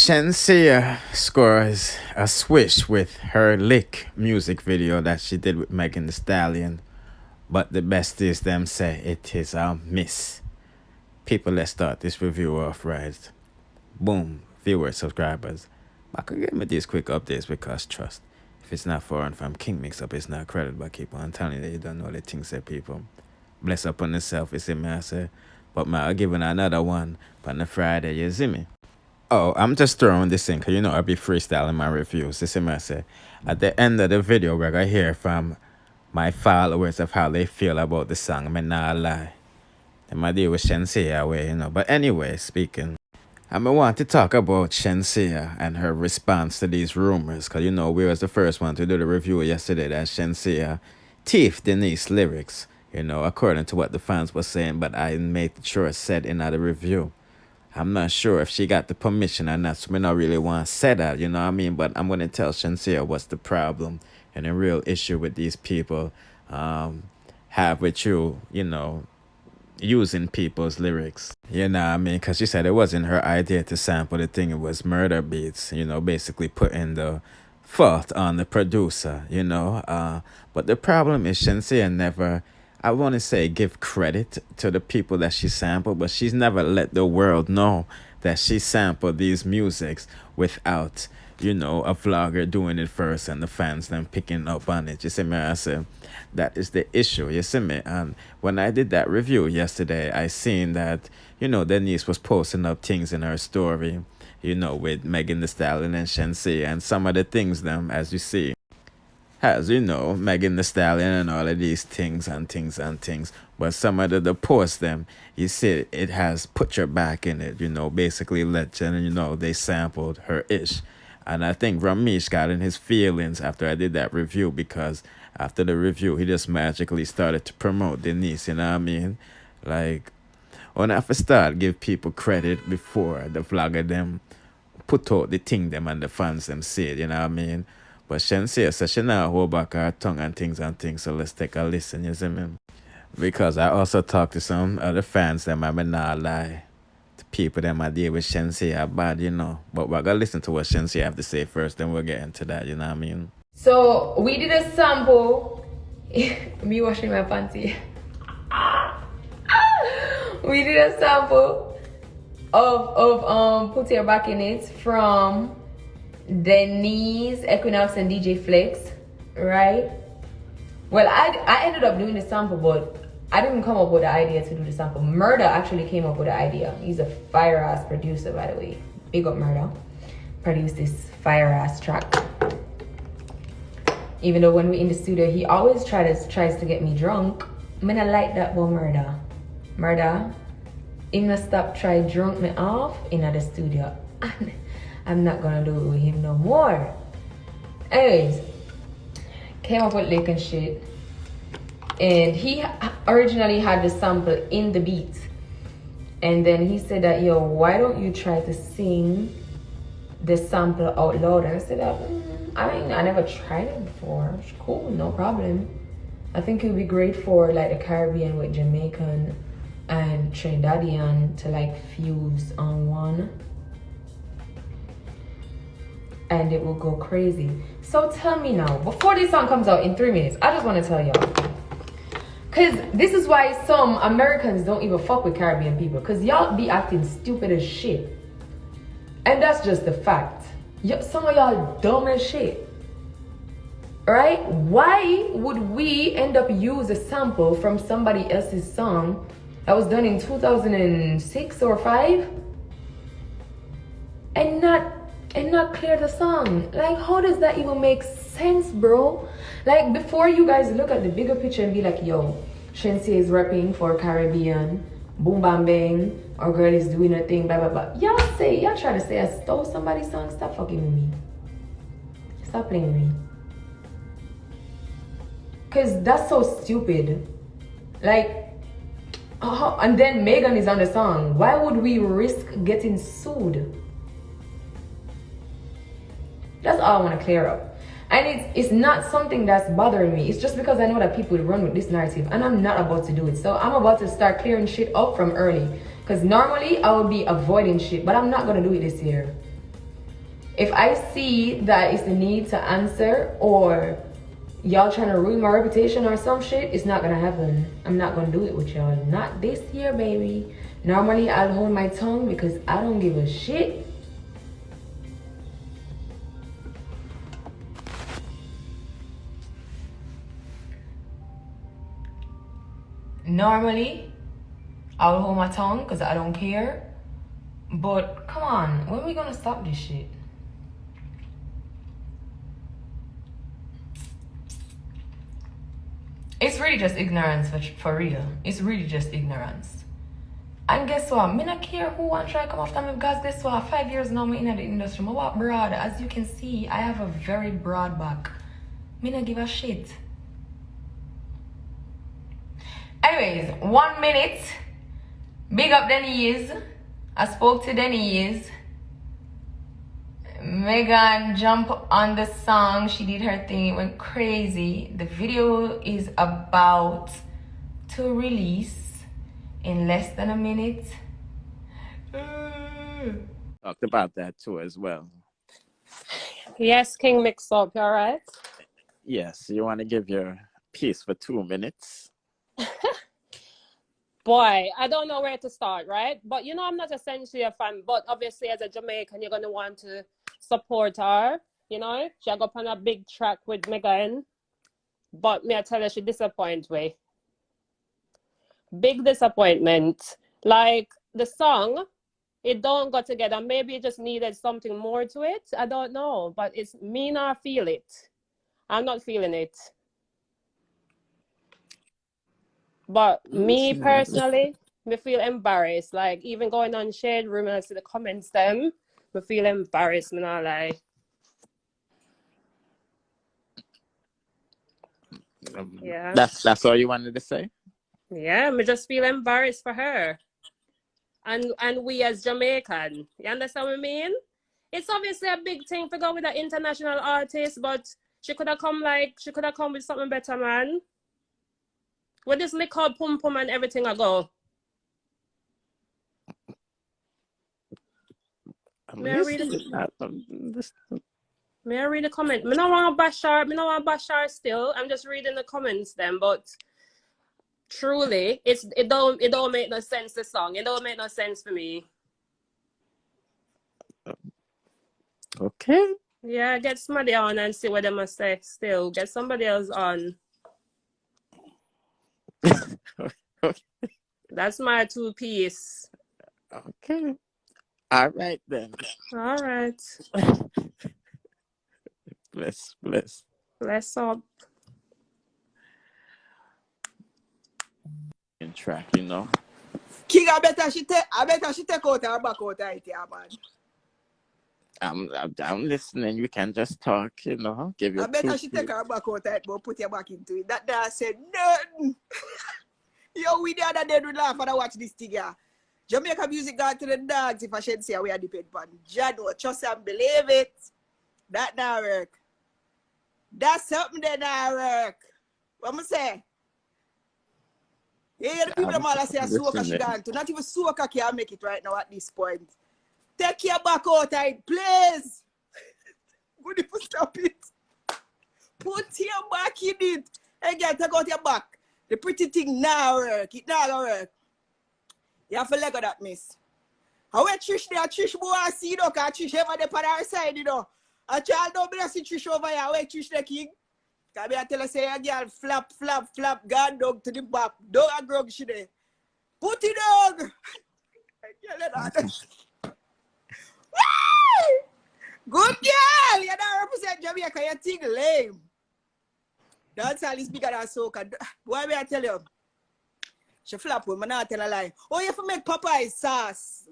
Shenseea scores a swish with her Lick music video that she did with Megan Thee Stallion. But the best is them say it is a miss. People, let's start this review off right. Boom, viewers, subscribers. I could give me these quick updates because trust. If it's not foreign from Kingmixup, it's not credit, but keep on telling you that you don't know the things that people. Bless upon yourself, you see me, I say. But I'll give another one on the Friday, you see me. Oh, I'm just throwing this in because you know I'll be freestyling my reviews. You see me, I say. At the end of the video, we're going to hear from my followers of how they feel about the song. I mean, not lie. And my deal with Shenseea away, you know. But anyway, speaking, I want to talk about Shenseea and her response to these rumors. Because, you know, we was the first one to do the review yesterday that Shenseea TEEFING Denise lyrics, you know, according to what the fans were saying. But I made sure it said in the review. I'm not sure if she got the permission or not, so we don't really want to say that, you know what I mean? But I'm going to tell Shenseea what's the problem and the real issue with these people have with you, you know, using people's lyrics. You know what I mean? Because she said it wasn't her idea to sample the thing. It was murder beats, you know, basically putting the fault on the producer, you know. But the problem is Shenseea never, I want to say, give credit to the people that she sampled, but she's never let the world know that she sampled these musics without, you know, a vlogger doing it first and the fans then picking up on it. You see me? I say that is the issue. You see me? And when I did that review yesterday, I seen that, you know, Denise was posting up things in her story, you know, with Megan Thee Stallion and Shenseea, and some of the things them, as you see, has, you know, Megan Thee Stallion and all of these things. But some of the posts them, you see, it has Put Your Back in it, you know, basically legend, you know, they sampled her ish. And I think Ramesh got in his feelings after I did that review, because after the review, he just magically started to promote Denise, you know what I mean? Like, when I first start, give people credit before the vlogger them put out the thing them and the fans them say it, you know what I mean? But Shenseea says she now hold back her tongue and things, so let's take a listen, you see me? Because I also talked to some other fans them, I mean, not lie. The people them I deal with Shenseea bad, you know. But we're gonna listen to what Shenseea have to say first, then we'll get into that, you know what I mean? So we did a sample. Me washing my panty. We did a sample of Put Your Back in It from Denise, Equinox, and DJ Flex, right? Well, I ended up doing the sample, but I didn't come up with the idea to do the sample. Murder actually came up with the idea. He's a fire-ass producer, by the way. Big up Murder. Produced this fire-ass track. Even though when we're in the studio, he always tries to get me drunk. I mean, I like that about Murder, him not stop try drunk me off in the studio. I'm not gonna do it with him no more. Anyways, came up with lick and shit. And he originally had the sample in the beat. And then he said that, yo, why don't you try to sing the sample out loud? And I said that, I mean, I never tried it before. Cool, no problem. I think it would be great for like the Caribbean with Jamaican and Trinidadian to like fuse on one. And it will go crazy. So tell me now, before this song comes out in 3 minutes, I just want to tell y'all, because this is why some Americans don't even fuck with Caribbean people, because y'all be acting stupid as shit. And that's just the fact. Some of y'all dumb as shit. Right? Why would we end up use a sample from somebody else's song that was done in 2006 or 5 and not clear the song? Like, how does that even make sense, bro? Like, before you guys look at the bigger picture and be like, yo, Shenseea is rapping for Caribbean, boom bam bang, our girl is doing her thing, blah blah blah. Y'all try to say I stole somebody's song. Stop fucking with me. Stop playing with me. Cause that's so stupid. Like, and then Megan is on the song. Why would we risk getting sued? That's all I want to clear up. And it's not something that's bothering me. It's just because I know that people run with this narrative and I'm not about to do it. So I'm about to start clearing shit up from early. Because normally I would be avoiding shit, but I'm not going to do it this year. If I see that it's the need to answer or y'all trying to ruin my reputation or some shit, it's not gonna happen. I'm not gonna do it with y'all. Not this year, baby. Normally, I'll hold my tongue because I don't give a shit. Normally, I'll hold my tongue because I don't care. But come on, when are we gonna stop this shit? It's really just ignorance for real. It's really just ignorance. And guess what? Me not care who want to try to come after me because guess what? 5 years now me in the industry. I walk broad. As you can see, I have a very broad back. Me not give a shit. Anyways, 1 minute. Big up Denise. I spoke to Denise. Megan jumped on the song. She did her thing. It went crazy. The video is about to release in less than a minute. Talked about that too as well. Yes, Kingmixup, you alright? Yes, you want to give your piece for 2 minutes? Boy, I don't know where to start, right? But you know, I'm not essentially a fan, but obviously as a Jamaican, you're going to want to support her, you know? She got up on a big track with Megan, but me I tell her she disappoint me. Big disappointment. Like, the song, it don't go together. Maybe it just needed something more to it. I don't know, but it's me not feel it. I'm not feeling it. But me personally, me feel embarrassed. Like, even going on shared room and I see the comments them, me feel embarrassed, me not lie. Yeah. That's all you wanted to say? Yeah, me just feel embarrassed for her. And we as Jamaican. You understand what I mean? It's obviously a big thing to go with an international artist, but she could have come with something better, man. With this lick up pum pum and everything I go. May I read the comment? Me no want to bash her still. I'm just reading the comments then, but truly, it don't make no sense, the song. It don't make no sense for me. Okay. Yeah, get somebody on and see what they must say still. Get somebody else on. Okay. That's my 2 piece. Okay. All right then. All right. Bless up. In track, you know. King, I bet she take out her back out of it, yeah, man. I'm listening. You can just talk, you know. Give your I bet she take her back out of it, but put your back into it. That I said nothing. Yo, we the other day we laugh and I watch this thing, yeah. Jamaica music got to the dogs if I should say we are depend on. Jado, trust and believe it. That now work. That's something that now work. What am I say? Yeah, the people that all say soca she gone to. Not even soca can make it right now at this point. Take your back out of it, please. Good if you stop it. Put your back in it. Hey, girl, take out your back. The pretty thing now work. It now gonna work. You have to let go that, miss. How we Trish there? Trish boy I see, you know, because Trish ever there on our side, you know. A child don't be see Trish over here. Where Trish the king? Because I tell her, say, a girl, flap, gone dog to the back. Dog a grog she there. Put it dog. Good girl. You don't represent Jamaica. You think lame. That's all is bigger than soca. Why may I tell you? She flap with me, not tell a lie. Oh, you have to make Popeye sauce.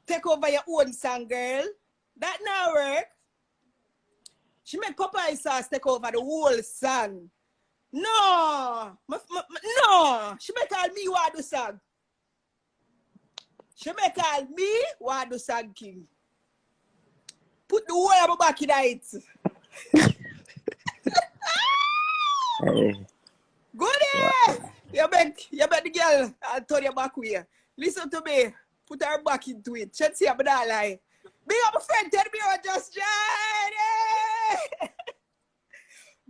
Take over your own song, girl. That now work. She make Popeye sauce take over the whole song. No. No. She make all me want do song. She make all me want do song, king. Put the whole of my back in it. Hey. Good day. You bet the girl and turn your back here. Listen to me. Put her back into it. Shenseea, but not lie. Big up a friend, Teddy Bear just joined.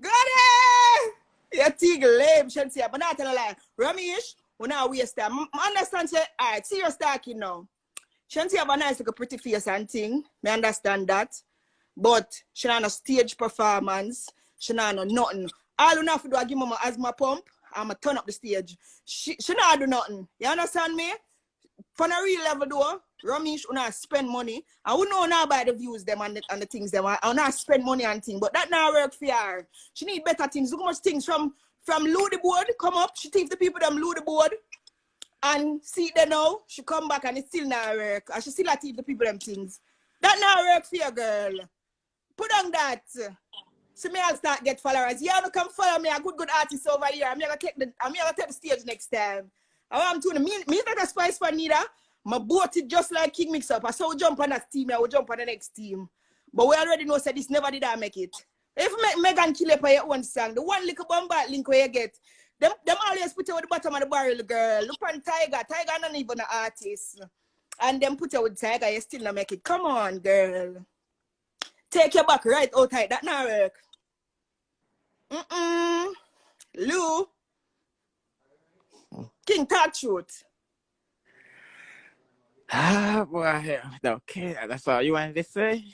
Got it! You're tiggle lame, Shenseea, but not tell a lie. Ramesh, we're not waste time. I understand, say, alright, serious talking now. Shenseea have a nice like a pretty face and thing. I understand that. But she not no stage performance. She not no nothing. All you have to do is give me my asthma pump. I'm going to turn up the stage. She not do nothing. You understand me? For a real level though, Ramesh will not spend money. I would know now by the views them and the things them. I will not spend money on things. But that not work for her. She need better things. Look how much things from Lou board come up. She teach the people them Lou board. And see them now. She come back and it still not work. And she still teach the people them things. That not work for you, girl. Put on that. So me I'll start get followers. You don't come follow me, a good artist over here. I'm gonna take the stage next time. I want to me not a spice for neither. My boat it just like Kingmixup. I saw jump on that team, I will jump on the next team. But we already know that this never did I make it. If Megan kill it for your own song, the one little bombard link where you get, them always put you at the bottom of the barrel, girl. Look on Tiger. Tiger not even an artist. And them put you with Tiger, you still not make it. Come on, girl. Take your back right out tight. That not work. Lou. King talk truth. Ah, boy. Okay, that's all you wanted to say?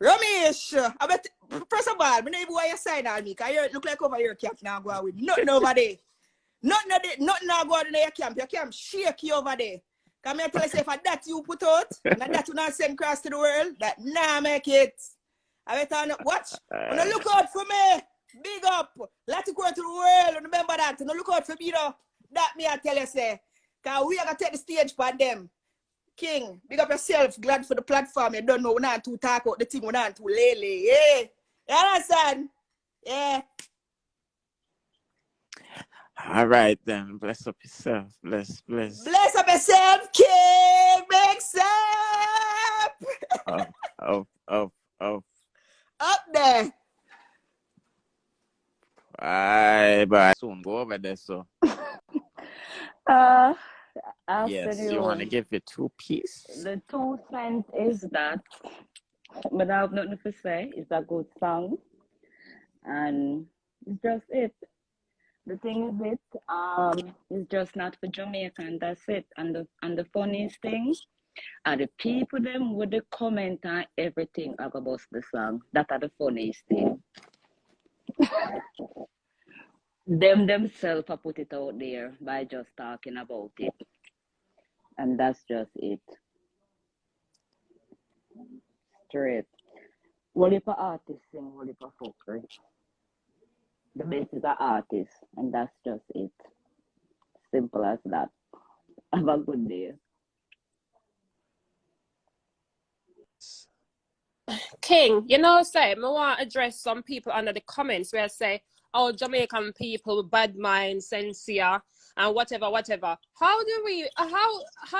Ramesh, I bet, first of all, I know why you sign on me, because you look like over your camp now go with nothing over there. Nothing now go on in your camp. Your camp shake you over there. Because I tell you, if that you put out, and that you not send across to the world, that nah make it. I bet watch. When you look out for me, big up. Let it go to the world. Remember that. When you look out for me, though, that me I tell you, say. Because we are going to take the stage for them. King, big up yourself. Glad for the platform. You don't know, we're not too talk about the thing, we're not too lele. Yeah. You understand? Yeah. All right, then. Bless up yourself. Bless. Bless up yourself, Kingmixup. Up there. Bye. Soon go over there, so. Yes, you want to give your 2 pieces? The 2 cents is that, but I have nothing to say. It's a good song, and it's just it. The thing is it's just not for Jamaican. That's it. And the funniest thing are the people them with the comment on everything about the song. That are the funniest thing. Themselves put it out there by just talking about it. And that's just it. Straight. What if an artist sing, what if a fuckery? The best is an artist, and that's just it. Simple as that. Have a good day. King, say, I want to address some people under the comments where I say, oh, Jamaican people, bad mind, Shenseea, and whatever. How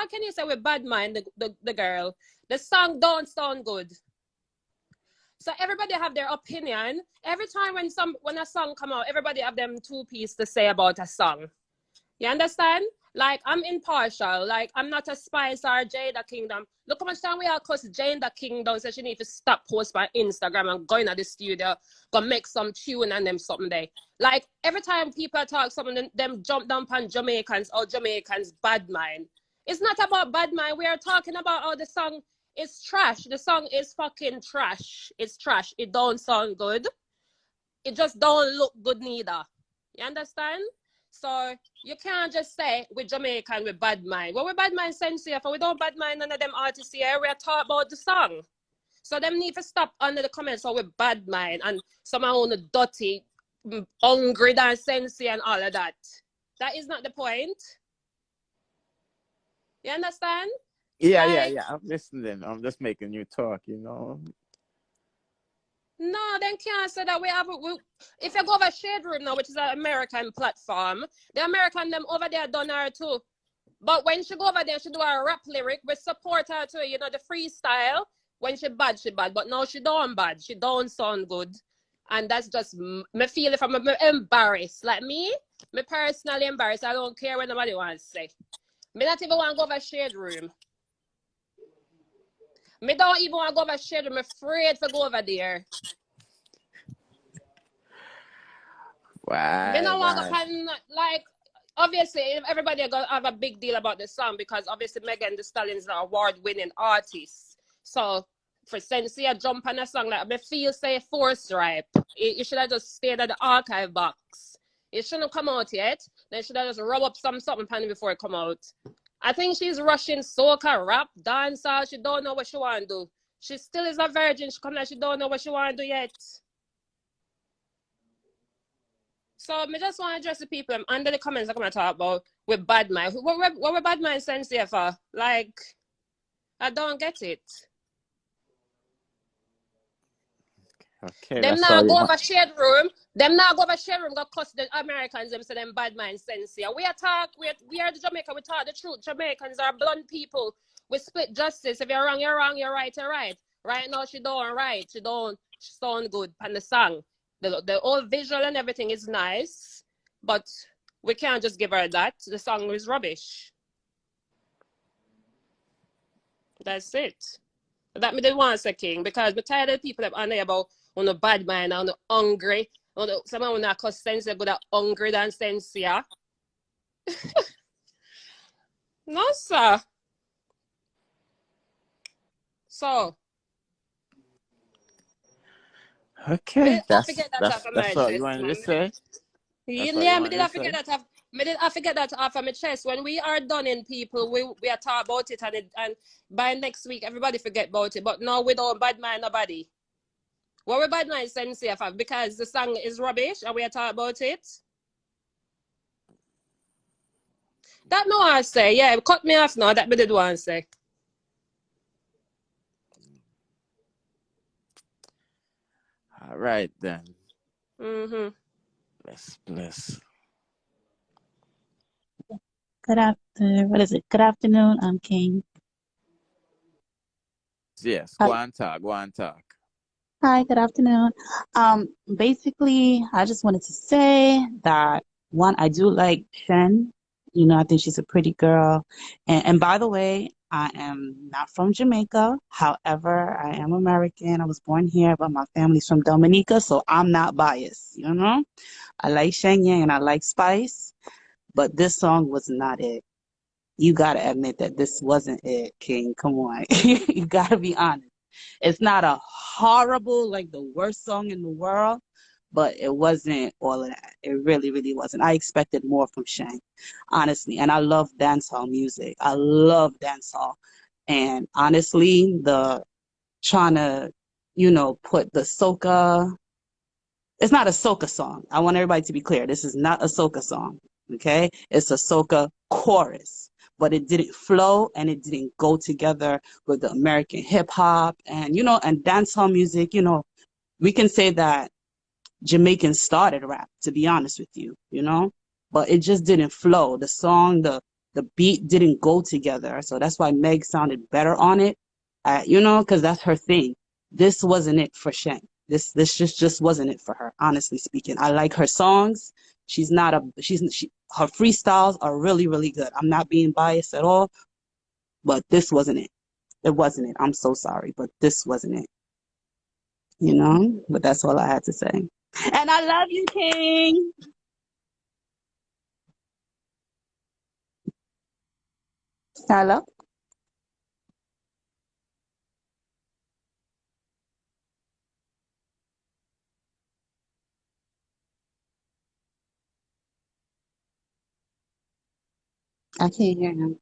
can you say we bad mind the girl? The song don't sound good. So everybody have their opinion. Every time when a song come out, everybody have them 2 pieces to say about a song. You understand? Like, I'm impartial. Like, I'm not a Spice or Jada Kingdom. Look how much time we are cuss Jada Kingdom, so she need to stop post by Instagram and go into the studio, go make some tune and them something there. Like, every time people talk something, them jump down on Jamaicans or Jamaicans bad mind. It's not about bad mind. We are talking about how the song is trash. The song is fucking trash. It's trash. It don't sound good. It just don't look good neither. You understand? So you can't just say we're Jamaican, we're bad mind. Well, we're bad mind Shenseea, for we don't bad mind none of them artists here. We are talking about the song. So them need to stop under the comments so we're bad mind and some own dirty, hungry than Shenseea and all of that. That is not the point. You understand? Yeah. I'm listening. I'm just making you talk, No, then can't say that if you go over Shade Room now, which is an American platform, the American them over there done her too. But when she go over there, she do a rap lyric, we support her too, the freestyle. When she bad. But now she don't bad. She don't sound good. And that's just, me feel if I'm embarrassed. Like me personally embarrassed. I don't care what nobody wants to say. Me not even want to go over Shade Room. Me don't even want to go over shade. I'm afraid to go over there. Me Why, don't want to why? go like. Obviously, everybody gonna have a big deal about the song because obviously Megan Thee Stallion is an award-winning artist. So for Shenseea jump on a song like me feel say force ripe, it should have just stayed at the archive box. It shouldn't come out yet. They should have just rub up something on it before it come out. I think she's rushing soca, rap, dancehall. She don't know what she want to do. She still is a virgin. She come like she don't know what she want to do yet. So me just want to address the people under the comments I'm going to talk about with bad mind. What bad mind Shenseea for? Like, I don't get it. Okay, Them that's all now you go want. over shade room. Them now go over shade room. Go cuss the Americans. Them say them bad mind Shenseea. We are the Jamaica. We talk the truth. Jamaicans are blunt people. We split justice. If you're wrong, you're wrong. You're right, you're right. Right now she don't right. She don't sound good on the song. The whole visual and everything is nice, but we can't just give her that. The song is rubbish. That's it. That me the want say king because me tired of people that are about on the bad mind on the hungry. Someone will not cause sense they go that hungry than Shenseea. No sir. So Okay, me I forget that off of my that's all you chest, wanted to man. say. That's all you Yeah, me wanted did to I forget say. that off. Me did I forget that off of my chest. When we are done in people, we are talk about it and by next week everybody forget about it. But no, we don't bad mind nobody. What we bad mind Shenseea for? Because the song is rubbish and we are talking about it. That no I say, yeah, cut me off now. That me did want to say. All right then. Mm-hmm. Bless. Good afternoon. What is it? Good afternoon. I'm King. Yes, Hi. go on talk. Hi, good afternoon. Basically, I just wanted to say that one, I do like Shen. You know, I think she's a pretty girl. And by the way, I am not from Jamaica. However, I am American. I was born here, but my family's from Dominica, so I'm not biased, you know? I like Shen Yang and I like Spice, but this song was not it. You gotta admit that this wasn't it, King. Come on. You gotta be honest. It's not a horrible, like the worst song in the world, but it wasn't all of that. It really, really wasn't. I expected more from Shang, honestly. And I love dancehall music. I love dancehall. And honestly, the trying to, put the soca, it's not a soca song. I want everybody to be clear. This is not a soca song. Okay? It's a soca chorus. But it didn't flow and it didn't go together with the American hip hop and and dancehall music, we can say that Jamaicans started rap, to be honest with you, but it just didn't flow. The song, the beat didn't go together. So that's why Meg sounded better on it, because that's her thing. This wasn't it for Shen. This just wasn't it for her, honestly speaking. I like her songs. Her freestyles are really, really good. I'm not being biased at all, but this wasn't it. It wasn't it. I'm so sorry, but this wasn't it. But that's all I had to say. And I love you, King. Hello? I can't hear him.